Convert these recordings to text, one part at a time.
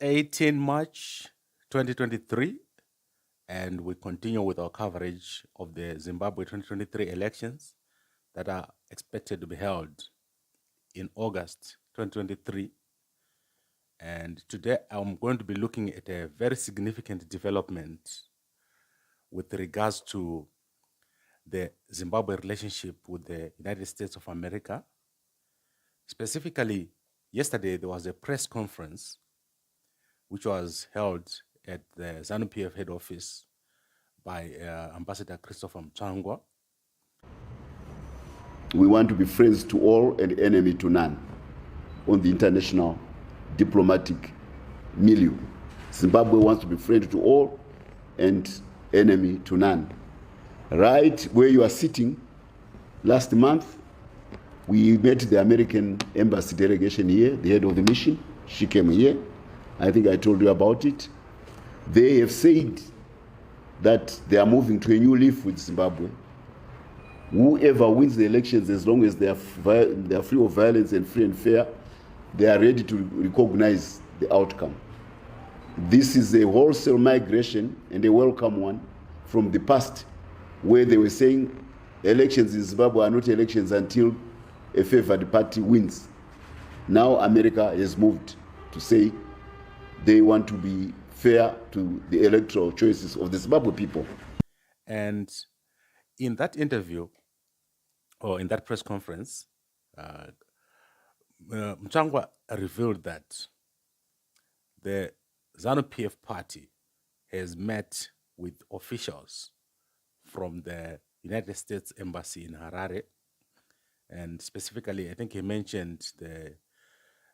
18 March 2023, and we continue with our coverage of the Zimbabwe 2023 elections that are expected to be held in August 2023. And today I'm going to be looking at a very significant development with regards to the Zimbabwe relationship with the United States of America. Specifically, yesterday there was a press conference which was held at the ZANU-PF head office by Ambassador Christopher Mchangwa. We want to be friends to all and enemy to none on the international diplomatic milieu. Zimbabwe wants to be friend to all and enemy to none. Right where you are sitting, last month, we met the American embassy delegation here, the head of the mission. She came here. I think I told you about it. They have said that they are moving to a new leaf with Zimbabwe. Whoever wins the elections, as long as they are free of violence and free and fair, they are ready to recognize the outcome. This is a wholesale migration and a welcome one from the past, where they were saying elections in Zimbabwe are not elections until a favored party wins. Now America has moved to say they want to be fair to the electoral choices of the Zimbabwe people. And in that interview, or in that press conference, Mchangwa revealed that the ZANU-PF party has met with officials from the United States Embassy in Harare. And specifically, I think he mentioned the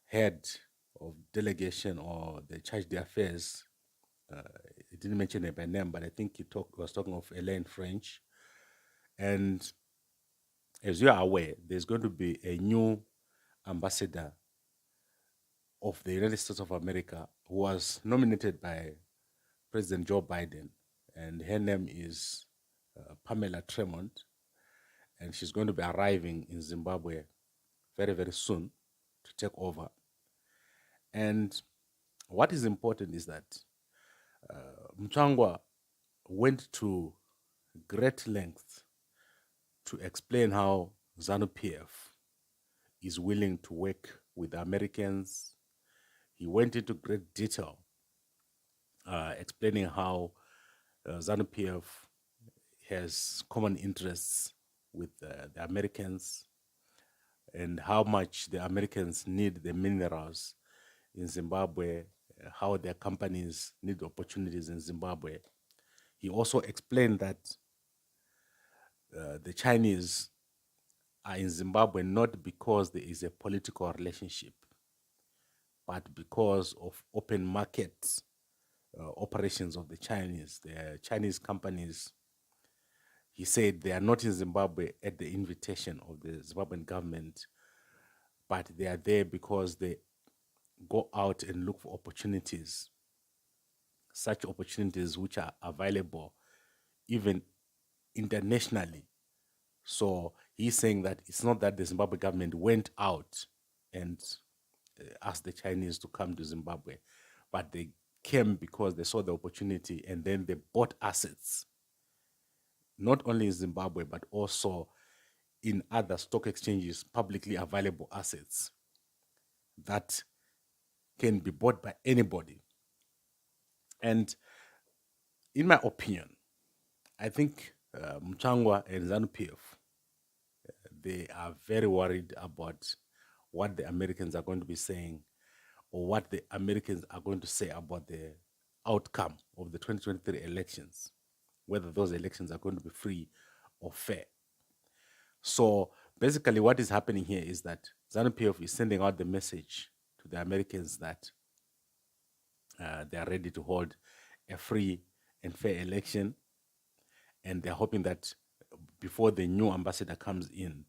head of delegation or the charge d'affaires. He didn't mention it by name, but I think he was talking of Elaine French. And as you are aware, there's going to be a new ambassador of the United States of America who was nominated by President Joe Biden, and her name is Pamela Tremont, and she's going to be arriving in Zimbabwe very, very soon to take over. And what is important is that Mchangwa went to great lengths to explain how ZANU-PF is willing to work with the Americans. He went into great detail explaining how ZANU-PF has common interests with the Americans and how much the Americans need the minerals in Zimbabwe, how their companies need opportunities in Zimbabwe. He also explained that the Chinese are in Zimbabwe not because there is a political relationship, but because of open market operations of the Chinese. The Chinese companies, he said, they are not in Zimbabwe at the invitation of the Zimbabwean government, but they are there because they go out and look for opportunities, such opportunities which are available even internationally. So he's saying that it's not that the Zimbabwe government went out and asked the Chinese to come to Zimbabwe, but they came because they saw the opportunity and then they bought assets, not only in Zimbabwe, but also in other stock exchanges, publicly available assets that can be bought by anybody. And in my opinion, I think Mchangwa and ZANU-PF, they are very worried about what the Americans are going to be saying or what the Americans are going to say about the outcome of the 2023 elections, whether those elections are going to be free or fair. So basically what is happening here is that ZANU-PF is sending out the message to the Americans that they are ready to hold a free and fair election, and they're hoping that before the new ambassador comes in,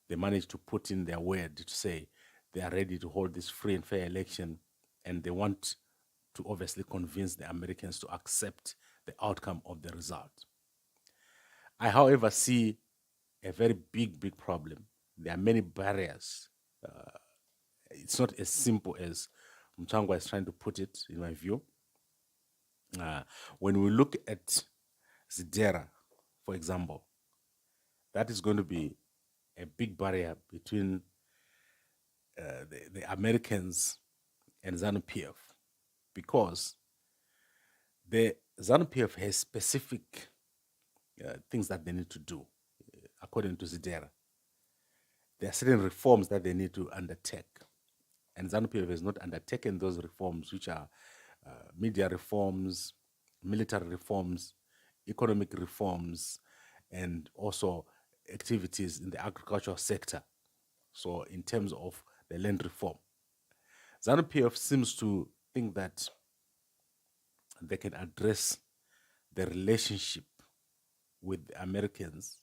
they manage to put in their word to say they are ready to hold this free and fair election, and they want to obviously convince the Americans to accept the outcome of the result. I, however, see a very big problem. There are many barriers. It's not as simple as Mchangwa is trying to put it, in my view. When we look at ZANU-PF, for example, that is going to be a big barrier between the Americans and ZANU-PF, because the ZANU-PF has specific things that they need to do, according to ZANU-PF. There are certain reforms that they need to undertake, and ZANU-PF has not undertaken those reforms, which are media reforms, military reforms, economic reforms, and also activities in the agricultural sector. So in terms of the land reform, ZANU-PF seems to think that they can address the relationship with the Americans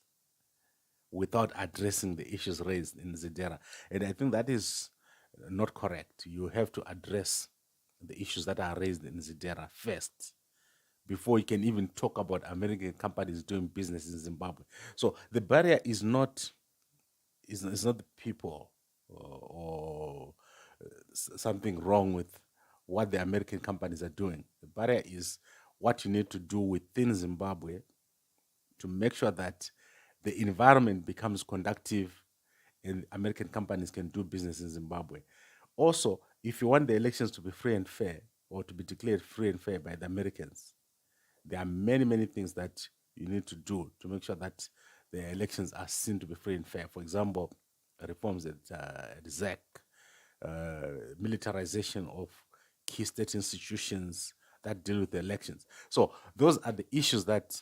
without addressing the issues raised in ZANU-PF. And I think that is not correct. You have to address the issues that are raised in ZANU-PF first, before you can even talk about American companies doing business in Zimbabwe. So the barrier is not the people or something wrong with what the American companies are doing. The barrier is what you need to do within Zimbabwe to make sure that the environment becomes conducive and American companies can do business in Zimbabwe. Also, if you want the elections to be free and fair, or to be declared free and fair by the Americans, there are many, many things that you need to do to make sure that the elections are seen to be free and fair. For example, reforms at ZEC, militarization of key state institutions that deal with the elections. So those are the issues that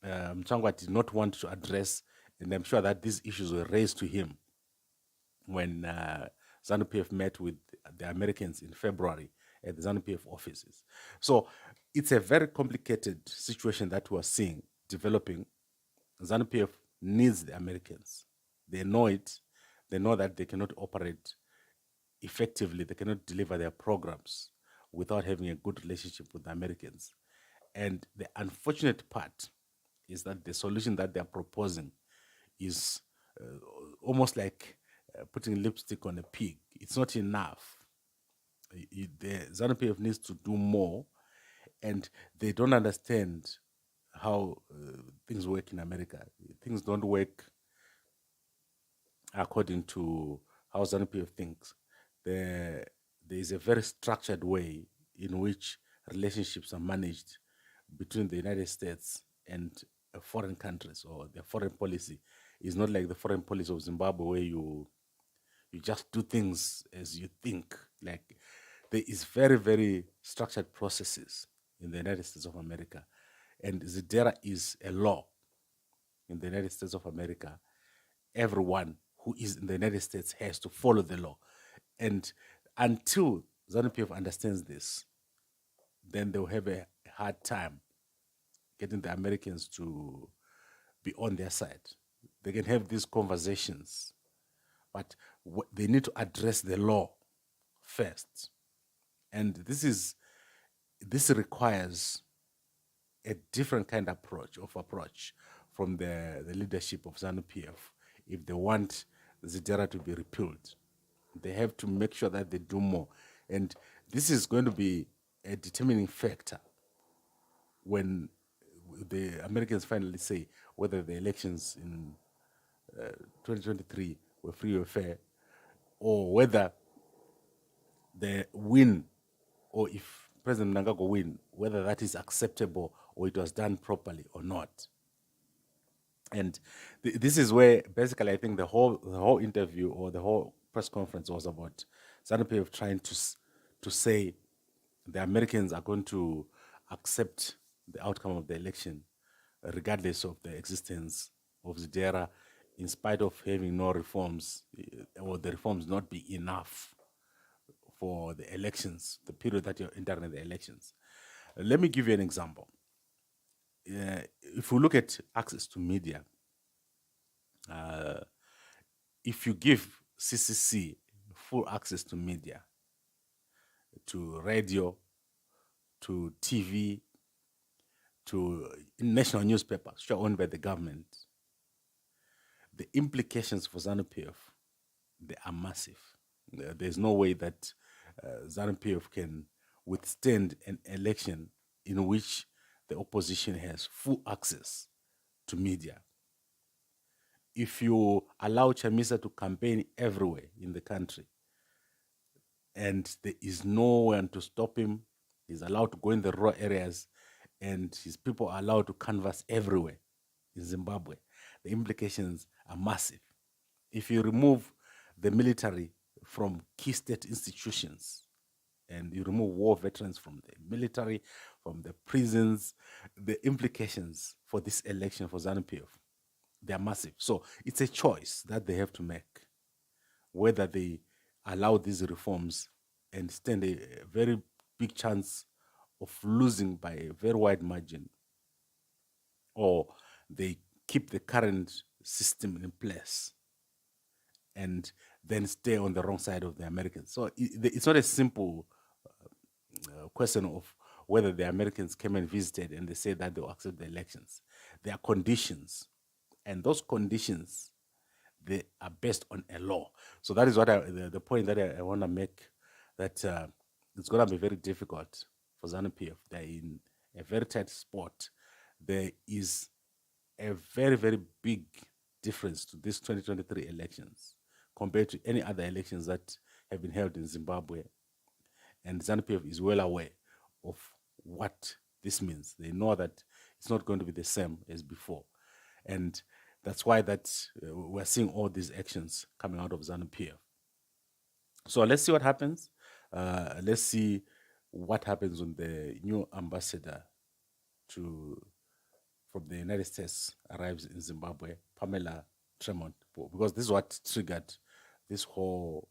Mchangwa did not want to address, and I'm sure that these issues were raised to him when ZANU-PF met with the Americans in February at the ZANU-PF offices. So it's a very complicated situation that we're seeing developing. ZANU-PF needs the Americans. They know it. They know that they cannot operate effectively. They cannot deliver their programs without having a good relationship with the Americans. And the unfortunate part is that the solution that they're proposing is almost like putting lipstick on a pig. It's not enough. The ZANU-PF needs to do more, and they don't understand how things work in America. Things don't work according to how ZANU-PF thinks. There is a very structured way in which relationships are managed between the United States and foreign countries, or their foreign policy is not like the foreign policy of Zimbabwe, where you just do things as you think. Like, there is very, very structured processes in the United States of America, and ZANU-PF is a law in the United States of America. Everyone who is in the United States has to follow the law, and until ZANU-PF understands this, then they'll have a hard time getting the Americans to be on their side. They can have these conversations, but they need to address the law first. And this requires a different kind of approach from the leadership of ZANU-PF. If they want ZANU to be repealed, they have to make sure that they do more. And this is going to be a determining factor when the Americans finally say whether the elections in 2023 were free or fair, or whether they win, or if President Mnangagwa win, whether that is acceptable or it was done properly or not. And this is where basically I think the whole interview or the whole press conference was about ZANU-PF trying to say the Americans are going to accept the outcome of the election, regardless of the existence of ZANU-PF, in spite of having no reforms, or the reforms not be enough for the elections, the period that you're entering the elections. Let me give you an example. If we look at access to media, if you give CCC full access to media, to radio, to TV, to national newspapers which are owned by the government, the implications for ZANU-PF, they are massive. There's no way that ZANU-PF can withstand an election in which the opposition has full access to media. If you allow Chamisa to campaign everywhere in the country and there is no one to stop him, he's allowed to go in the rural areas and his people are allowed to canvass everywhere in Zimbabwe, the implications are massive. If you remove the military from key state institutions and you remove war veterans from the military, from the prisons, the implications for this election for ZANU-PF, they are massive. So it's a choice that they have to make, whether they allow these reforms and stand a very big chance of losing by a very wide margin, or they keep the current system in place and then stay on the wrong side of the Americans. So it's not a simple question of whether the Americans came and visited and they say that they'll accept the elections. There are conditions, and those conditions, they are based on a law. So that is what the point that I want to make, that it's going to be very difficult for ZANU-PF. They're in a very tight spot. There is a very, very big difference to these 2023 elections compared to any other elections that have been held in Zimbabwe. And ZANU-PF is well aware of what this means. They know that it's not going to be the same as before. And that's why that we're seeing all these actions coming out of ZANU-PF. So let's see what happens. Let's see what happens when the new ambassador from the United States arrives in Zimbabwe, Pamela Tremont, because this is what triggered this whole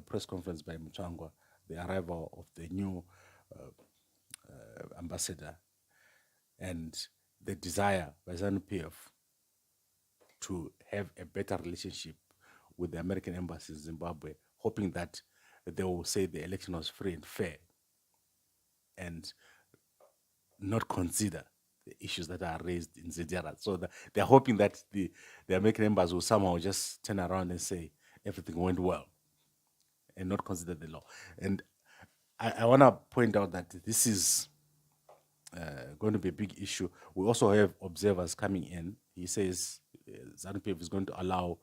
press conference by Muchangwa, the arrival of the new ambassador, and the desire by ZANU-PF to have a better relationship with the American embassy in Zimbabwe, hoping that they will say the election was free and fair and not consider the issues that are raised in Zedera. So they're hoping that the American embassy will somehow just turn around and say everything went well and not consider the law. And I want to point out that this is going to be a big issue. We also have observers coming in. He says ZANU-PF is going to allow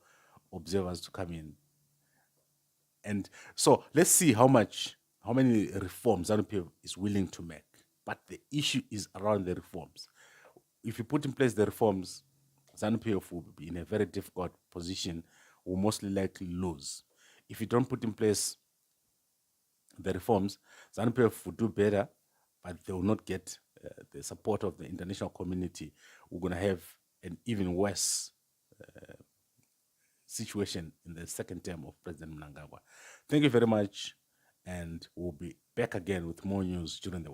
observers to come in. And so let's see how many reforms ZANU-PF is willing to make. But the issue is around the reforms. If you put in place the reforms, ZANU-PF will be in a very difficult position, will mostly likely lose. If you don't put in place the reforms, ZANU-PF will do better, but they will not get the support of the international community. We're going to have an even worse situation in the second term of President Mnangagwa. Thank you very much, and we'll be back again with more news during the